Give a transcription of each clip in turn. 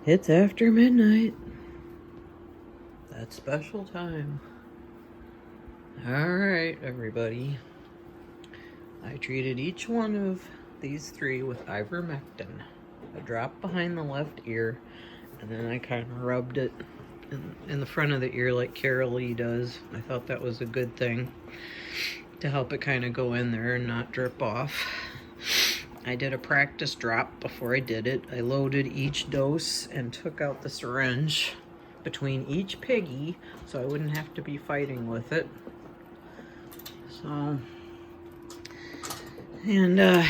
It's after midnight. That special time. Alright, everybody. I treated each one of these three with ivermectin. A drop behind the left ear, and then I kind of rubbed it in the front of the ear like Carol Lee does. I thought that was a good thing to help it kind of go in there and not drip off. I did a practice drop before I did it. I loaded each dose and took out the syringe between each piggy so I wouldn't have to be fighting with it. So, and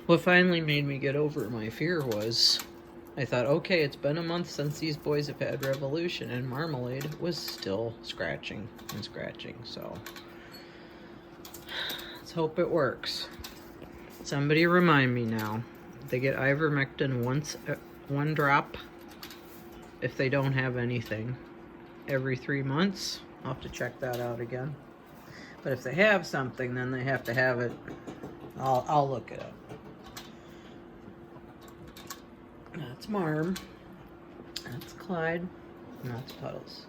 what finally made me get over my fear was I thought, okay, it's been a month since these boys have had Revolution, and Marmalade was still scratching and scratching. So let's hope it works. Somebody remind me now. They get ivermectin one drop if they don't have anything every 3 months. I'll have to check that out again. But if they have something, then they have to have it. I'll look it up. That's Marm. That's Clyde. And that's Puddles.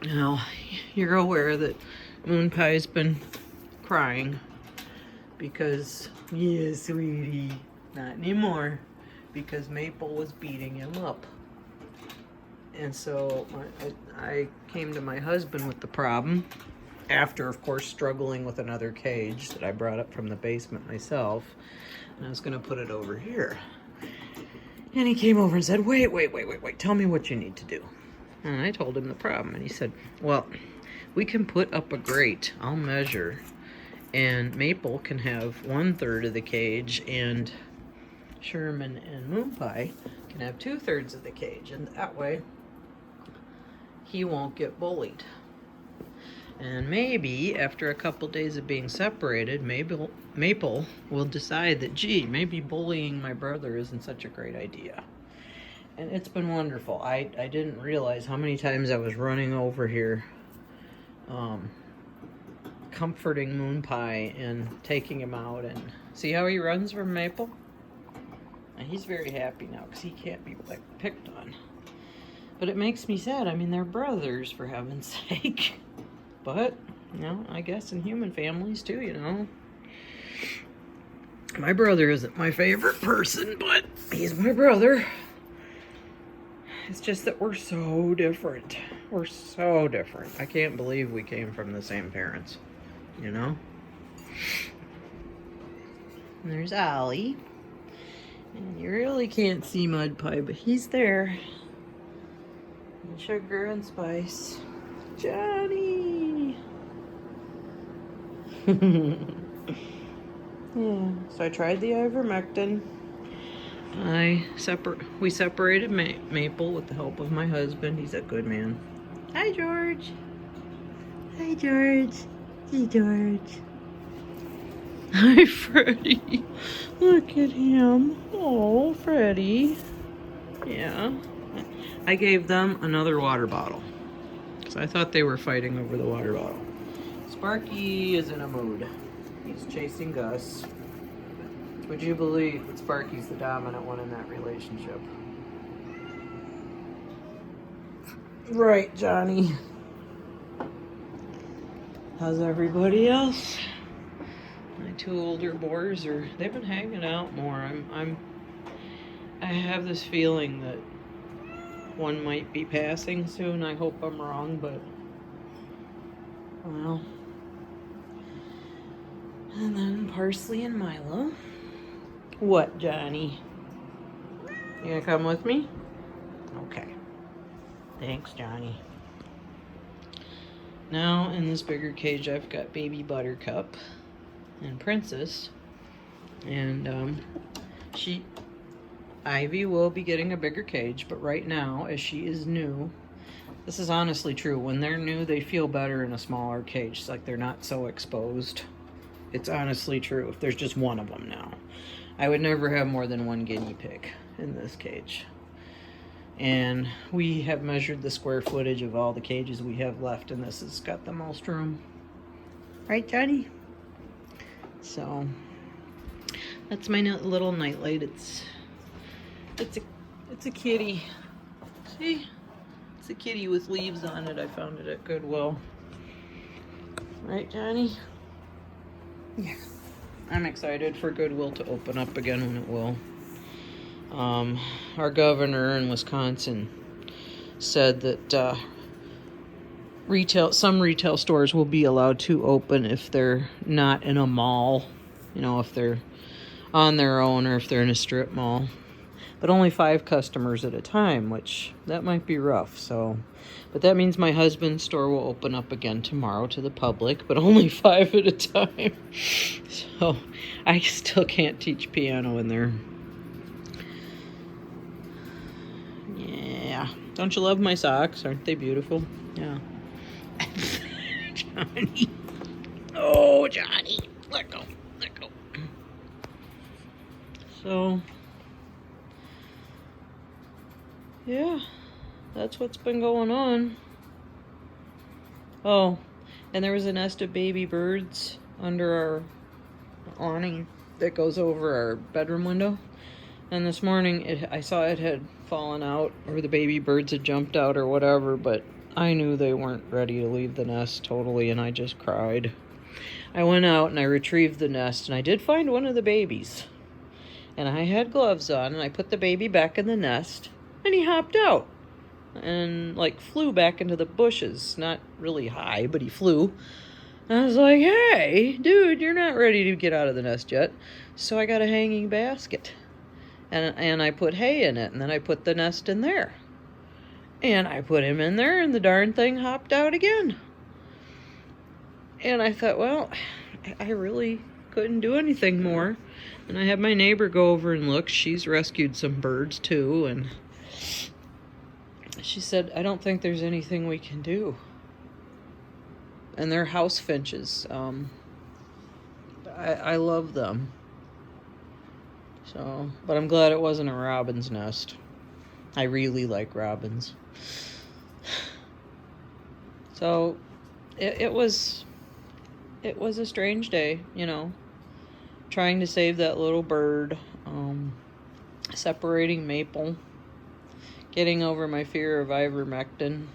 Now, you're aware that Moon Pie's been crying because, yeah, sweetie, not anymore, because Maple was beating him up. And so I came to my husband with the problem, after, of course, struggling with another cage that I brought up from the basement myself. And I was going to put it over here. And he came over and said, wait, tell me what you need to do. And I told him the problem. And he said, well, we can put up a grate. I'll measure. And Maple can have 1/3 of the cage, and Sherman and Moon Pie can have 2/3 of the cage. And that way, he won't get bullied. And maybe after a couple days of being separated, Maple will decide that, gee, maybe bullying my brother isn't such a great idea. And it's been wonderful. I didn't realize how many times I was running over here comforting Moon Pie and taking him out. And see how he runs from Maple? And he's very happy now because he can't be picked on. But it makes me sad. I mean, they're brothers, for heaven's sake. But, you know, I guess in human families too, you know. My brother isn't my favorite person, but he's my brother. It's just that we're so different. We're so different. I can't believe we came from the same parents, you know. And there's Ollie. And you really can't see Mud Pie, but he's there. And Sugar and Spice. Johnny! Yeah, so I tried the ivermectin. We separated Maple with the help of my husband. He's a good man. Hi, George. Hi, George. Hey, George. Hi, Freddie. Look at him. Oh, Freddie. Yeah. I gave them another water bottle, because I thought they were fighting over the water bottle. Sparky is in a mood. He's chasing Gus. Would you believe that Sparky's the dominant one in that relationship? Right, Johnny. How's everybody else? My two older boys they've been hanging out more. I have this feeling that one might be passing soon. I hope I'm wrong, but well. And then Parsley and Milo. What, Johnny? You gonna come with me? Okay. Thanks, Johnny. Now, in this bigger cage, I've got baby Buttercup and Princess. And, Ivy will be getting a bigger cage, but right now, as she is new, this is honestly true. When they're new, they feel better in a smaller cage. It's like they're not so exposed. It's honestly true if there's just one of them now. I would never have more than one guinea pig in this cage. And we have measured the square footage of all the cages we have left, and this has got the most room. Right, Johnny? So, that's my little nightlight. It's It's a kitty. See? It's a kitty with leaves on it. I found it at Goodwill. Right, Johnny? Yeah. I'm excited for Goodwill to open up again when it will. Our governor in Wisconsin said that some retail stores will be allowed to open if they're not in a mall, you know, if they're on their own or if they're in a strip mall. But only 5 customers at a time, which that might be rough. So, but that means my husband's store will open up again tomorrow to the public, but only 5 at a time. So I still can't teach piano in there. Yeah. Don't you love my socks? Aren't they beautiful? Yeah. Johnny. Oh, Johnny. Let go. Let go. So, yeah, that's what's been going on. Oh, and there was a nest of baby birds under our awning that goes over our bedroom window. And this morning, I saw it had fallen out, or the baby birds had jumped out or whatever, but I knew they weren't ready to leave the nest totally, and I just cried. I went out and I retrieved the nest, and I did find one of the babies. And I had gloves on, and I put the baby back in the nest, and he hopped out and, like, flew back into the bushes. Not really high, but he flew. And I was like, hey, dude, you're not ready to get out of the nest yet. So I got a hanging basket. And I put hay in it, and then I put the nest in there. And I put him in there, and the darn thing hopped out again. And I thought, well, I really couldn't do anything more. And I had my neighbor go over and look. She's rescued some birds, too, and she said, I don't think there's anything we can do. And they're house finches. I love them. So, but I'm glad it wasn't a robin's nest. I really like robins. So, it was a strange day, you know, trying to save that little bird, separating Maple, getting over my fear of ivermectin.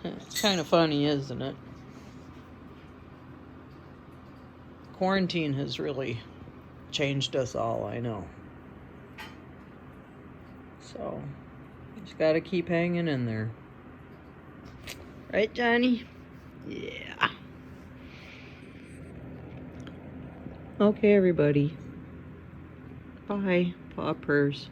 It's kind of funny, isn't it? Quarantine has really changed us all, I know. So, just gotta keep hanging in there. Right, Johnny? Yeah. Okay, everybody. Bye. Paw prayers.